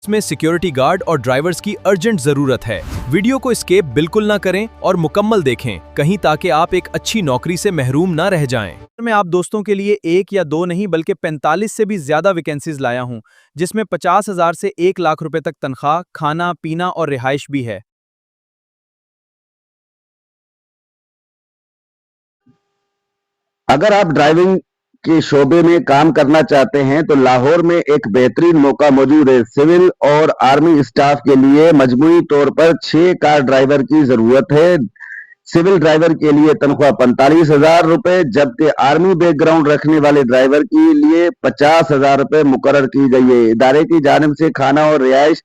اس میں security guard اور drivers کی ارجنٹ ضرورت ہے۔ ویڈیو کو اسکیپ بالکل نہ کریں اور مکمل دیکھیں کہیں تاکہ آپ ایک اچھی نوکری سے محروم نہ رہ جائیں۔ میں آپ دوستوں کے لیے 1 یا 2 نہیں بلکہ 45 سے بھی زیادہ ویکنسیز لایا ہوں، جس میں 50,000 سے 1 لاکھ روپے تک تنخواہ، کھانا پینا اور رہائش بھی ہے۔ اگر آپ ڈرائیونگ کے شعبے میں کام کرنا چاہتے ہیں تو لاہور میں ایک بہترین موقع موجود ہے۔ سول اور آرمی اسٹاف کے لیے مجموعی طور پر 6 کار ڈرائیور کی ضرورت ہے۔ سول ڈرائیور کے لیے تنخواہ 45,000 روپے جبکہ آرمی بیک گراؤنڈ رکھنے والے ڈرائیور کے لیے 50,000 روپے مقرر کی گئی ہے۔ ادارے کی جانب سے کھانا اور رہائش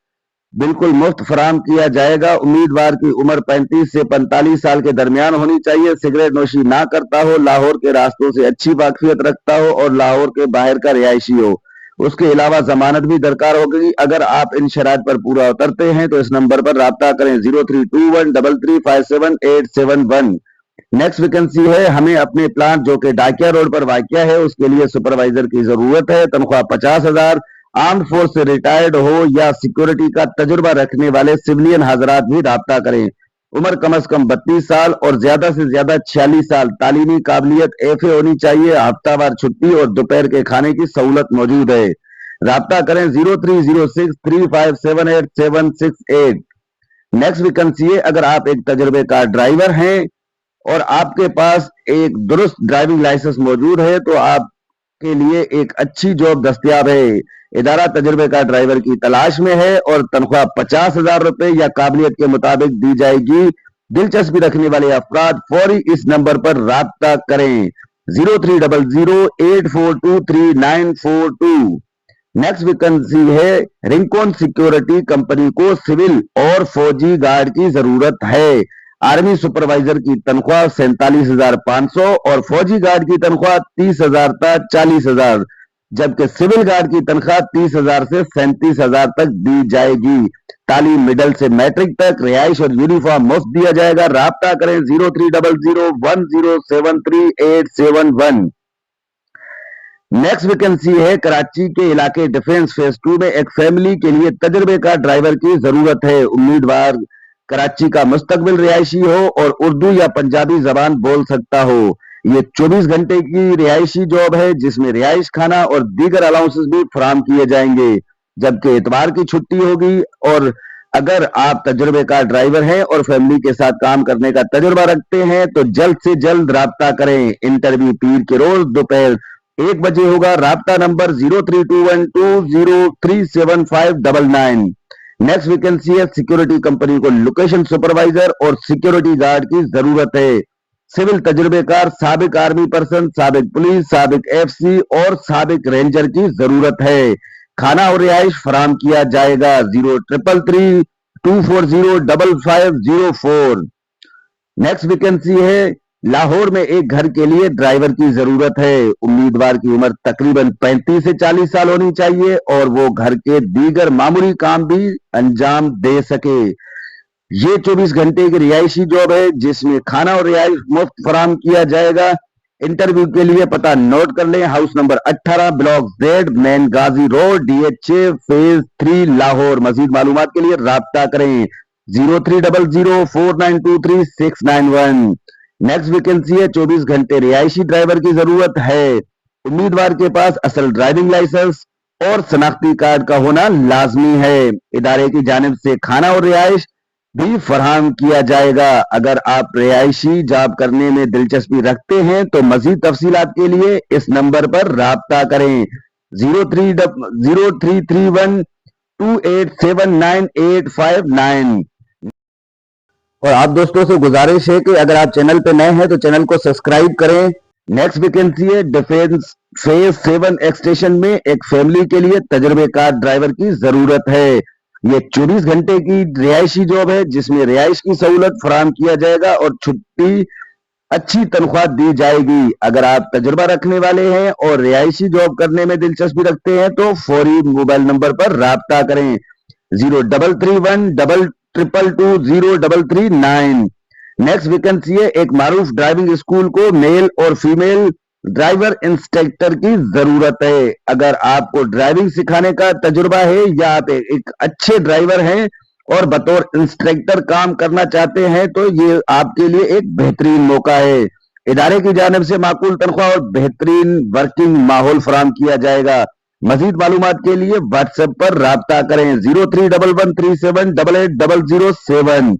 بالکل مفت فراہم کیا جائے گا۔ امیدوار کی عمر 35 سے 45 سال کے درمیان ہونی چاہیے، سگریٹ نوشی نہ کرتا ہو، لاہور کے راستوں سے اچھی واقفیت رکھتا ہو اور لاہور کے باہر کا رہائشی ہو۔ اس کے علاوہ ضمانت بھی درکار ہوگی۔ اگر آپ ان شرائط پر پورا اترتے ہیں تو اس نمبر پر رابطہ کریں 0321335787 نیکسٹ ویکنسی ہے ہمیں اپنے پلانٹ جو کہ ڈاکیا روڈ پر واقع ہے اس کے لیے سپروائزر کی ضرورت ہے۔ تنخواہ 50,000۔ آرمڈ فورس سے ریٹائرڈ ہو یا سیکورٹی کا تجربہ رکھنے والے سویلین حضرات بھی رابطہ کریں۔ عمر کم از کم 32 سال اور زیادہ سے زیادہ 46 سال۔ تعلیمی قابلیت FA ہونی چاہیے۔ ہفتہ وار چھٹی اور دوپہر کے کھانے کی سہولت موجود ہے۔ رابطہ کریں 030635787768۔ نیکسٹ ویکنسی ہے اگر آپ ایک تجربے کار ڈرائیور ہیں اور آپ کے پاس ایک درست ڈرائیونگ لائسنس موجود ہے تو آپ کے لیے ایک اچھی جاب دستیاب ہے۔ ادارہ تجربے کار ڈرائیور کی تلاش میں ہے اور تنخواہ 50,000 روپے یا قابلیت کے مطابق دی جائے گی۔ دلچسپی رکھنے والے افراد فوری اس نمبر پر رابطہ کریں 030084233942۔ نیکسٹ ویکنسی ہے رنکون سیکیورٹی کمپنی کو سول اور فوجی گارڈ کی ضرورت ہے۔ آرمی سپروائزر کی تنخواہ 47,500 اور فوجی گارڈ کی تنخواہ 30,000 تا 40,000 جبکہ سول گارڈ کی تنخواہ 30,000 سے 37,000 تک دی جائے گی۔ تعلیم مڈل سے میٹرک تک، رہائش اور یونیفارم مفت دیا جائے گا۔ رابطہ کریں 0300107871۔ نیکسٹ ویکنسی ہے کراچی کے علاقے ڈیفنس فیز 2 میں ایک فیملی کے لیے تجربے کا ڈرائیور کی ضرورت ہے۔ امیدوار کراچی کا مستقبل رہائشی ہو اور اردو یا پنجابی زبان بول سکتا ہو۔ یہ 24 گھنٹے کی رہائشی جاب ہے جس میں رہائش، کھانا اور دیگر الاؤنسز بھی فراہم کیے جائیں گے جبکہ اتوار کی چھٹی ہوگی۔ اور اگر آپ تجربے کار ڈرائیور ہیں اور فیملی کے ساتھ کام کرنے کا تجربہ رکھتے ہیں تو جلد سے جلد رابطہ کریں۔ انٹرویو پیر کے روز دوپہر 1 بجے ہوگا۔ رابطہ نمبر 0321203759۔ نیکسٹ ویکنسی ہے سیکورٹی کمپنی کو لوکیشن سپروائزر اور سیکورٹی گارڈ کی ضرورت ہے۔ سول تجربے کار، سابق آرمی پرسن، سابق پولیس، سابق FC اور سابق رینجر کی ضرورت ہے۔ کھانا اور رہائش فراہم کیا جائے گا 033324055504۔ نیکسٹ ویکنسی ہے لاہور میں ایک گھر کے لیے ڈرائیور کی ضرورت ہے۔ امیدوار کی عمر تقریباً 35 سے 40 سال ہونی چاہیے اور وہ گھر کے دیگر معمولی کام بھی انجام دے سکے۔ یہ 24 گھنٹے کی رہائشی جاب ہے جس میں کھانا اور رہائش مفت فراہم کیا جائے گا۔ انٹرویو کے لیے پتہ نوٹ کر لیں، ہاؤس نمبر 18 بلاک Z مین غازی روڈ DHA فیز 3 لاہور۔ مزید معلومات کے لیے رابطہ کریں 0300492361۔ نیکسٹ ویکنسی ہے 24 گھنٹے رہائشی ڈرائیور کی ضرورت ہے۔ امیدوار کے پاس اصل ڈرائیونگ لائسنس اور شناختی کارڈ کا ہونا لازمی ہے۔ ادارے کی جانب سے کھانا اور رہائش بھی فراہم کیا جائے گا۔ اگر آپ رہائشی جاب کرنے میں دلچسپی رکھتے ہیں تو مزید تفصیلات کے لیے اس نمبر پر رابطہ کریں 0331287989۔ اور آپ دوستوں سے گزارش ہے کہ اگر آپ چینل پہ نئے ہیں تو چینل کو سبسکرائب کریں۔ نیکسٹ ویکنسی ہے ڈیفنس فیز 7 ایکسٹیشن میں ایک فیملی کے لیے تجربے کار ڈرائیور کی ضرورت ہے۔ یہ 24 گھنٹے کی رہائشی جاب ہے جس میں رہائش کی سہولت فراہم کیا جائے گا اور چھٹی اچھی تنخواہ دی جائے گی۔ اگر آپ تجربہ رکھنے والے ہیں اور رہائشی جاب کرنے میں دلچسپی رکھتے ہیں تو فوری موبائل نمبر پر رابطہ کریں 0331222039۔ نیکسٹ ویکنسی ہے ایک معروف ڈرائیونگ اسکول کو میل اور فیمیل ड्राइवर इंस्ट्रक्टर की जरूरत है। अगर आपको ड्राइविंग सिखाने का तजुर्बा है या आप एक अच्छे ड्राइवर हैं और बतौर इंस्ट्रक्टर काम करना चाहते हैं तो ये आपके लिए एक बेहतरीन मौका है। इदारे की जानिब से माकूल तनख्वाह और बेहतरीन वर्किंग माहौल फराहम किया जाएगा। मजीद मालूमात के लिए व्हाट्सएप पर राब्ता करें 031137880007।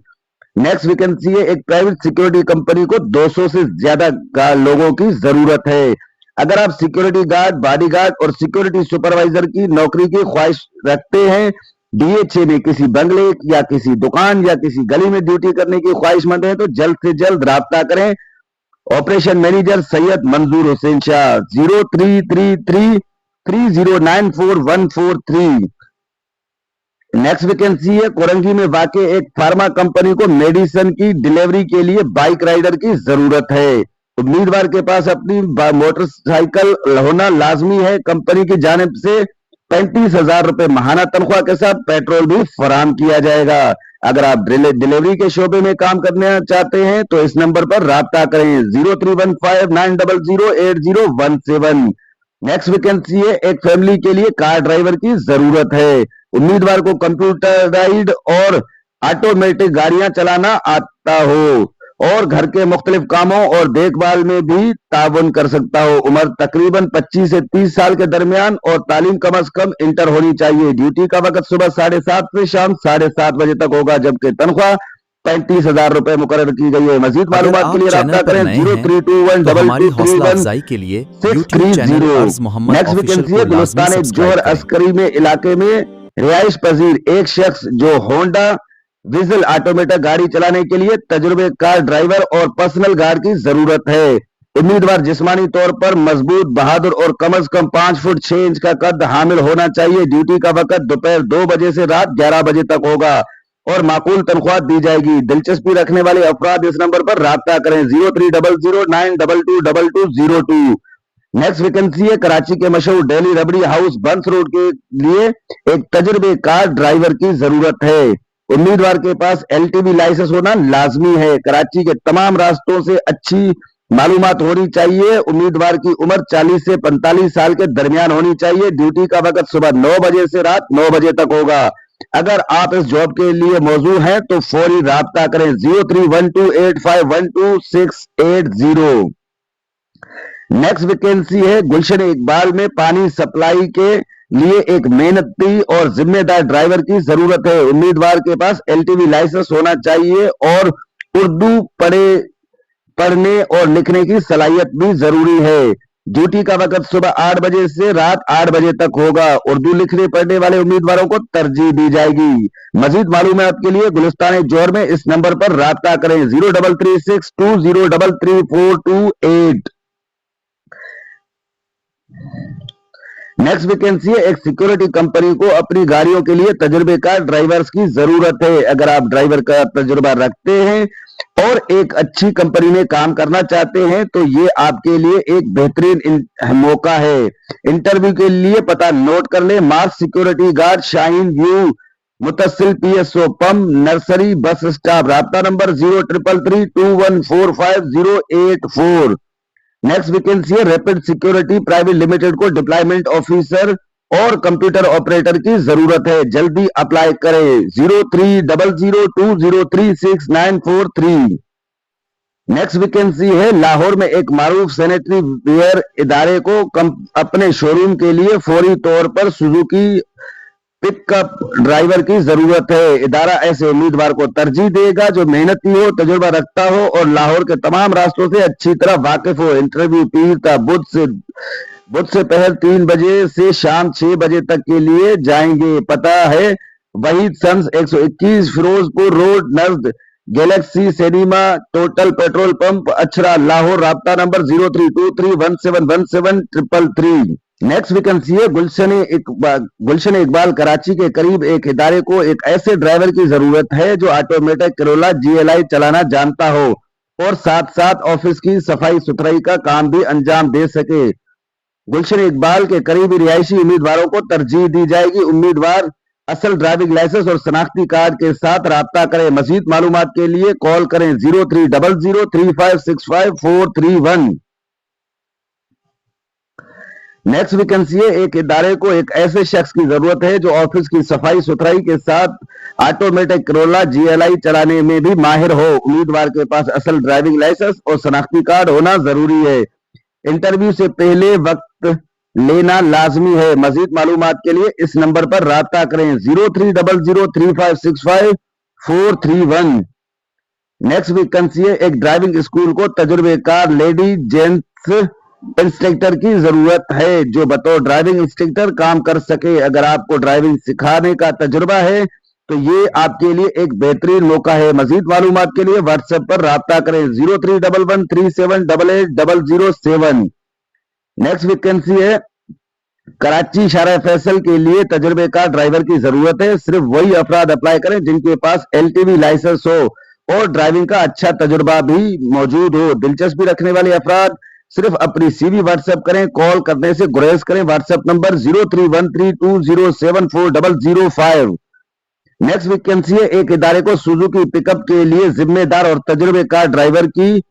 नेक्स्ट वैकेंसी है, एक प्राइवेट सिक्योरिटी कंपनी को 200 से ज्यादा लोगों की जरूरत है। अगर आप सिक्योरिटी गार्ड, बॉडी गार्ड और सिक्योरिटी सुपरवाइजर की नौकरी की ख्वाहिश रखते हैं, DHA में किसी बंगले या किसी दुकान या किसी गली में ड्यूटी करने की ख्वाहिशमंद है तो जल्द से जल्द राब्ता करें ऑपरेशन मैनेजर सैयद मंजूर हुसैन शाह 033330944143। नेक्स्ट वैकेंसी है, कोरंगी में वाकई एक फार्मा कंपनी को मेडिसिन की डिलीवरी के लिए बाइक राइडर की जरूरत है। उम्मीदवार के पास अपनी मोटरसाइकिल होना लाजमी है। कंपनी की जानिब से 35,000 रुपए माहाना तनख्वाह के साथ पेट्रोल भी फराहम किया जाएगा। अगर आप डिलीवरी के शोबे में काम करना चाहते हैं तो इस नंबर पर राब्ता करें 0315900801। नेक्स्ट वैकेंसी है, एक फैमिली के लिए कार ड्राइवर की जरूरत है। उम्मीदवार को कंप्यूटराइज्ड और ऑटोमेटिक गाड़ियां चलाना आता हो और घर के मुख्तलिफ कामों और देखभाल में भी ताउन कर सकता हो। उम्र तकरीबन 25 से 30 साल के दरमियान और तालीम कम अज कम इंटर होनी चाहिए। ड्यूटी का वक्त सुबह 7:30 से शाम 7:30 बजे तक होगा, जबकि तनख्वाह 35,000 रुपए मुकर्रर की गई है। मजीद मालूमात के लिए राब्ता करें 03212231 के लिए 630। नेक्स्ट वैकेंसी है, गुलिस्तान जोहर अस्करी में इलाके में रिहाइश पजीर एक शख्स जो होंडा विजल ऑटोमेटिक गाड़ी चलाने के लिए तजुर्बेकार ड्राइवर और पर्सनल गार्ड की जरूरत है। उम्मीदवार जिस्मानी तौर पर मजबूत, बहादुर और कम अज कम 5 फुट 6 इंच का कद हामिल होना चाहिए। ड्यूटी का वक्त दोपहर 2 बजे से रात 11 बजे तक होगा और माकूल तनख्वाह दी जाएगी। दिलचस्पी रखने वाले अफराद इस नंबर पर राब्ता करें 0300922202। नेक्स्ट वैकेंसी है, कराची के मशहूर डेली रबड़ी हाउस बंस रोड के लिए एक तजुर्बेकार ड्राइवर की जरूरत है। उम्मीदवार के पास LTV लाइसेंस होना लाजमी है। कराची के तमाम रास्तों से अच्छी मालूमात होनी चाहिए। उम्मीदवार की उम्र 40 से 45 साल के दरमियान होनी चाहिए। ड्यूटी का वक्त सुबह 9 बजे से रात 9 बजे तक होगा। अगर आप इस जॉब के लिए मौजूद हैं तो फौरी राब्ता करें 0312851280। नेक्स्ट वैकेंसी है, गुलशन इकबाल में पानी सप्लाई के लिए एक मेहनती और जिम्मेदार ड्राइवर की जरूरत है। उम्मीदवार के पास LTV लाइसेंस होना चाहिए और उर्दू पढ़ने और लिखने की सलाहियत भी जरूरी है। ड्यूटी का वक्त सुबह 8 बजे से रात 8 बजे तक होगा। उर्दू लिखने पढ़ने वाले उम्मीदवारों को तरजीह दी जाएगी। मजीद मालूमात के लिए गुलिस्तान जोहर में इस नंबर पर राब्ता करें 033620333428। नेक्स्ट वैकेंसी है, एक सिक्योरिटी कंपनी को अपनी गाड़ियों के लिए तजुर्बेकार ड्राइवर्स की जरूरत है। अगर आप ड्राइवर का तजुर्बा रखते हैं और एक अच्छी कंपनी में काम करना चाहते हैं तो ये आपके लिए एक बेहतरीन मौका है। इंटरव्यू के लिए पता नोट कर ले, mark security guard, Shaheen view मुतसिल PSO pump, nursery bus stop. राब्ता नंबर 0333214508। नेक्स्ट वैकेंसी है, रैपिड सिक्योरिटी प्राइवेट लिमिटेड को डिप्लॉयमेंट ऑफिसर और कंप्यूटर ऑपरेटर की जरूरत है। जल्दी अप्लाई करें 030020369443। नेक्स्ट वैकेंसी है, लाहौर में एक मारूफ सैनिटरी वेयर इदारे को अपने शोरूम के लिए फौरी तौर पर सुजुकी पिकअप ड्राइवर की जरूरत है। इदारा ऐसे उम्मीदवार को तरजीह देगा जो मेहनती हो, तजुर्बा रखता हो और लाहौर के तमाम रास्तों से अच्छी तरह वाकिफ हो। इंटरव्यू पीर था बुध से पहर 3 बजे से शाम 6 बजे तक के लिए जाएंगे। पता है वहीद सन्स 121 फिरोजपुर रोड नजद Galaxy cinema Total petrol pump Achhra Lahore. राब्ता नंबर 0323171733। नेक्स्ट वैकेंसी है, गुलशन इकबाल कराची के करीब एक इदारे को एक ऐसे ड्राइवर की जरूरत है जो ऑटोमेटिक करोला GLI चलाना जानता हो और साथ साथ ऑफिस की सफाई सुथराई का काम भी अंजाम दे सके। गुलशन इकबाल के करीबी रिहायशी उम्मीदवारों को तरजीह दी जाएगी। उम्मीदवार असल ड्राइविंग लाइसेंस और शनाख्ती कार्ड के साथ राब्ता करें। मजीद मालूमात के लिए कॉल करें 030035654431। नेक्स्ट वैकेंसी है, एक इदारे को एक ऐसे शख्स की जरूरत है जो ऑफिस की सफाई सुथराई के साथ ऑटोमेटिक करोला GLI चलाने में भी माहिर हो। उम्मीदवार के पास असल ड्राइविंग लाइसेंस और शनाख्ती कार्ड होना जरूरी है। इंटरव्यू से पहले वक्त लेना लाजमी है। मजीद मालूमात के लिए इस नंबर पर राब्ता करें 030035654431। नेक्स्ट वैकेंसी है, एक ड्राइविंग स्कूल को तजुर्बेकार लेडी जेंट्स इंस्ट्रक्टर की जरूरत है जो बतौर ड्राइविंग इंस्ट्रक्टर काम कर सके। अगर आपको ड्राइविंग सिखाने का तजुर्बा है तो ये आपके लिए एक बेहतरीन मौका है। मजीद मालूमात के लिए व्हाट्सएप पर राब्ता करें 0311378807। नेक्स्ट वैकेंसी है, कराची शारा फैसल के लिए तजुर्बेकार ड्राइवर की जरूरत है। सिर्फ वही अफराद अप्लाई करें जिनके पास LTV लाइसेंस हो और ड्राइविंग का अच्छा तजुर्बा भी मौजूद हो। दिलचस्पी रखने वाले अफराद सिर्फ अपनी CV व्हाट्सएप करें। कॉल करने से गुरेज करें। WhatsApp number 0313207405। नेक्स्ट वैकेंसी है, एक इदारे को सुजुकी पिकअप के लिए जिम्मेदार और तजुर्बेकार ड्राइवर की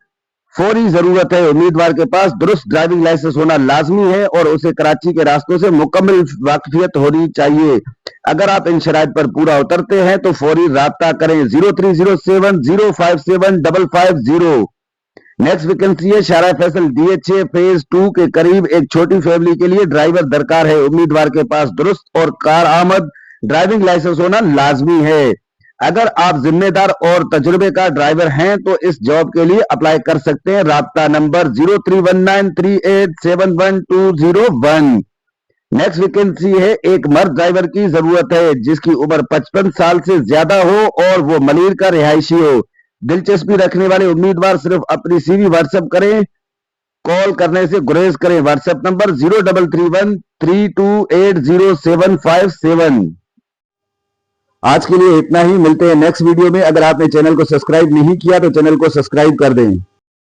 फौरी जरूरत है। उम्मीदवार के पास दुरुस्त ड्राइविंग लाइसेंस होना लाजमी है और उसे कराची के रास्तों से मुकम्मल वाकफियत होनी चाहिए। अगर आप इन शराइत पर पूरा उतरते हैं तो फौरी राब्ता करें 0307057550। नेक्स्ट वैकेंसी है, शारा फैसल DHA फेज 2 के करीब एक छोटी फैमिली के लिए ड्राइवर दरकार है। उम्मीदवार के पास दुरुस्त और कार आमद ड्राइविंग लाइसेंस होना लाजमी है। अगर आप जिम्मेदार और तजुर्बेकार ड्राइवर हैं तो इस जॉब के लिए अप्लाई कर सकते हैं। राब्ता नंबर 031938711201। नेक्स्ट वैकेंसी है, एक मर्द ड्राइवर की जरूरत है जिसकी उम्र 55 साल से ज्यादा हो और वो मलीर का रिहायशी हो। दिलचस्पी रखने वाले उम्मीदवार सिर्फ अपनी CV व्हाट्सएप करें। कॉल करने से गुरेज करें। WhatsApp number 033132807757। आज के लिए इतना ही, मिलते हैं नेक्स्ट वीडियो में। अगर आपने चैनल को सब्सक्राइब नहीं किया तो चैनल को सब्सक्राइब कर दें।